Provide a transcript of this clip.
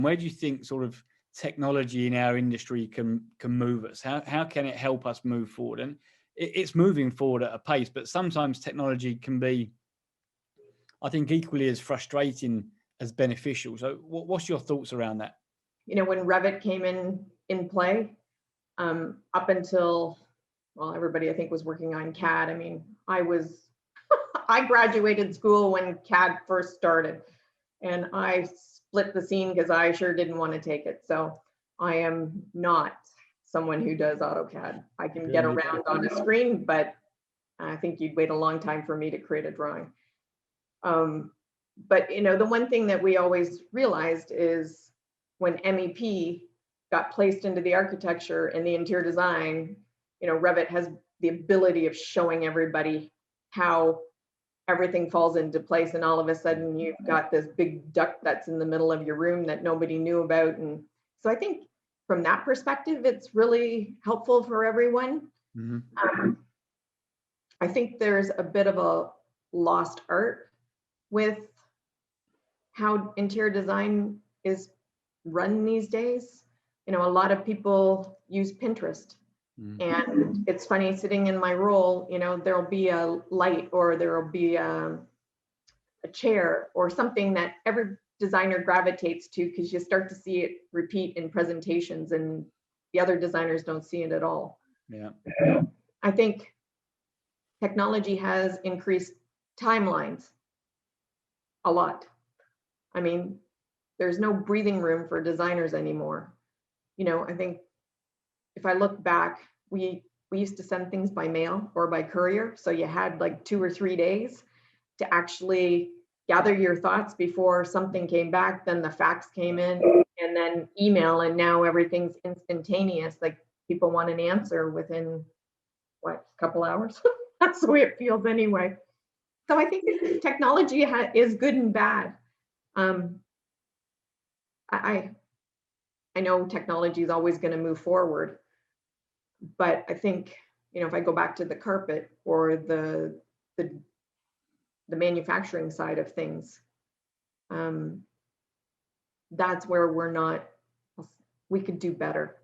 Where do you think sort of technology in our industry can move us? How can it help us move forward? And it's moving forward at a pace, but sometimes technology can be, I think, equally as frustrating as beneficial. So what's your thoughts around that? You know, when Revit came in play, up until, well, everybody I think was working on CAD. I mean, I graduated school when CAD first started, and I split the scene because I sure didn't want to take it. So I am not someone who does AutoCAD. I can get around on a screen, but I think you'd wait a long time for me to create a drawing. But you know, the one thing that we always realized is when MEP got placed into the architecture and the interior design, you know, Revit has the ability of showing everybody how everything falls into place, and all of a sudden you've got this big duct that's in the middle of your room that nobody knew about. And so I think from that perspective, it's really helpful for everyone. I think there's a bit of a lost art with how interior design is run these days. You know, a lot of people use Pinterest. And it's funny, sitting in my role, you know, there'll be a light or there'll be a chair or something that every designer gravitates to because you start to see it repeat in presentations and the other designers don't see it at all. Yeah. I think technology has increased timelines a lot. I mean, there's no breathing room for designers anymore. You know, I think if I look back, we used to send things by mail or by courier. So you had like 2 or 3 days to actually gather your thoughts before something came back. Then the fax came in and then email, and now everything's instantaneous. Like people want an answer within what, a couple hours? That's the way it feels anyway. So I think technology is good and bad. I know technology is always going to move forward, but I think, you know, if I go back to the carpet or the manufacturing side of things, that's where we could do better.